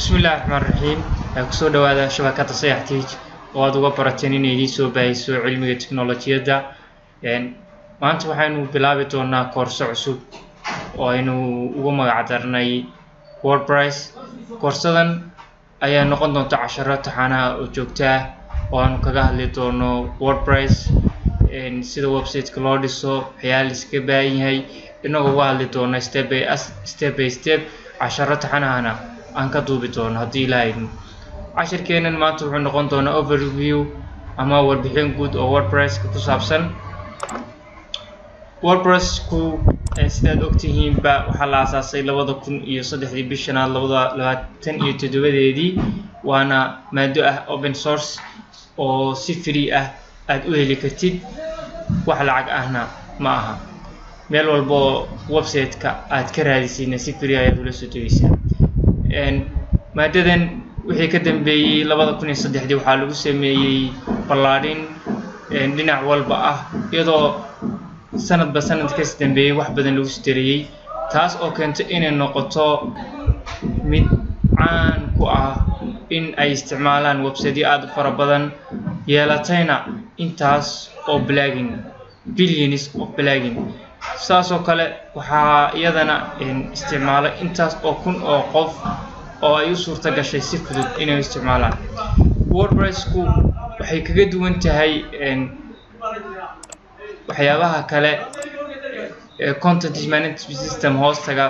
بسم الله الرحمن الرحيم kusoo dhawaada shabakada sayaxtiij oo aad uga barateen inay idin soo baahiso cilmiga teknolojiyadda maanta waxaynu bilaabi doonaa koorso cusub oo aynu ugu magac darnay Wordpress. koorsadan ayaa noqon doonta casharo taxanaha oo joogto ah oo aanu kaga hadli doono Wordpress sida website loo dhiso, waxyaalaha la iska baahan yahay, inagoo uga hadli doona step by step casharo taxanahana aan ka duubi doono haddii ilaahay cashirkeenan maanta wuxuu noqon doonaa overview ama warbixin guud oo Wordpress ku saabsan. Wordpress ku sidaad ogtihiin ba waxaa la aasaasay 2003 bishii 2027 waana maado ah open source oo si free ah aad u heli kartid, wax lacag ahna ma aha. meel walbo website-ka aad ka raadisayna si free ah ayaad ula soo degaysaa. maadadan wixii ka dambeeyay 2003 waxaa lagu sameeyay ballaadhin dhinac walba ah, iyadoo sanadba sanadka ka dambeeyay wax badan lagu istiriyay, taas oo keentay inay noqoto mid caan ku ah in ay isticmaalaan website aad u fara badan, yeelatayna intaas oo billions of plugins. saas oo kale waxaa iyadana isticmaalay intaas oo kun oo qof oo ay u suurta gashay si fudud inay isticmaalaan. Wordpress-ku waxay kaga duwan tahay waxyaabaha kale content management system hoostaga,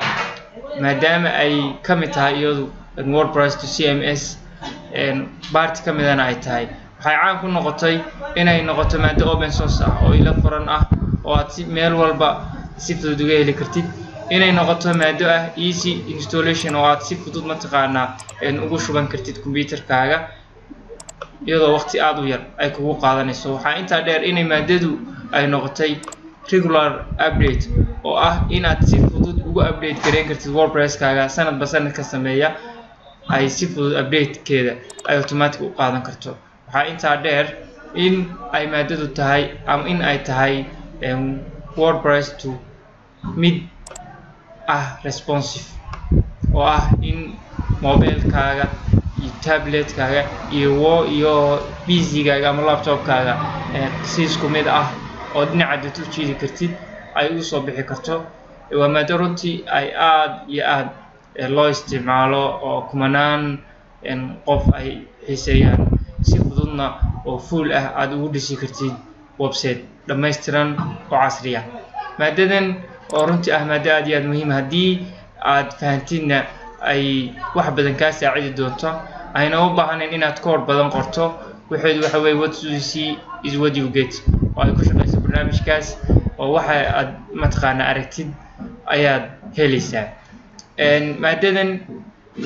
maadaama ay ka mid tahay iyadu Wordpress to CMS part ka midana ay tahay. waxay caan ku noqotay inay noqoto maado open source ah oo ila furan ah oo aad si meel walba si fudud uga heli kartid, inay noqoto maado ah easy installation oo aad si fudud mataqaanaa ugu shuban kartid computerkaaga iyadoo waqti aad u yar ay kugu qaadanayso. waxaa intaa dheer inay maadadu ay noqotay regular update oo ah inaad si fudud ugu update gareyn kartid Wordpress-kaaga sanadba sanadka sameeya, ay si fudud update-keeda ay automatic u qaadan karto. waxaa intaa dheer in ay maadadu tahay ama in ay tahay Wordpress to mid ah responsive oo ah in mobilekaaga iyo tabletkaaga iyo PC-gaaga ama laptop-kaaga si isku mid ah oo dhinaca u jiidi kartid ay u soo bixi karto. waa maado runtii ay aad iyo aad loo isticmaalo oo kumanaan qof ay xiiseeyaan, si fududna oo full ah aad ugu dhisi kartid website dhammaystiran oo casri ah. maadadan oo runtii ah maado aad iyo aad muhiim haddii aad fahantidna ay wax badan kaa saacidi doonto, ayna u baahnayn inaad koor badan qorto. waxeedu waxa weeye what you see is what you get, oo ay ku shaqayso barnaamijkaas oo waxa aad mataqaana aragtid ayaad helaysaa. maadadan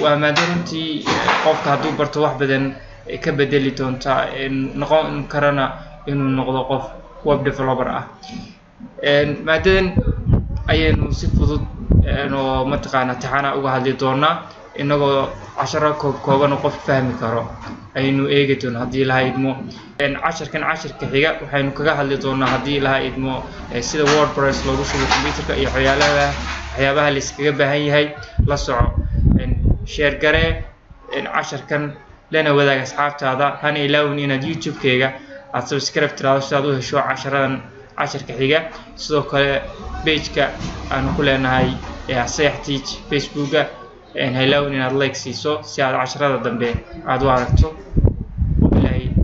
waa maado runtii qofka hadduu barto wax badan ka bedeli doonta, noqon karana inuu noqdo qof web developer ah. maadadan ayaynu si fudud oo mataqaana taxana uga hadli doonaa, inagoo casharo kooban oo qof fahmi karo aynu eegi doonaa haddii ilaahay idmo. cashirka xiga waxaynu kaga hadli doonaa haddii ilaahay idmo sida Wordpress loogu shubo computerka iyo waxyaabaha la iskaga baahan yahay. la soco, share garee cashirkan lana wadaag asxaabtaada, hana ilaawin inaad YouTube-kayga aad subscribe tiraado si aad u hesho cashirka xiga. sidoo kale page-ka aanu ku leenahay sayaxtiij Facebook-ga, ha ilaawin inaad like siiso si aad casharada dambe aad u aragto.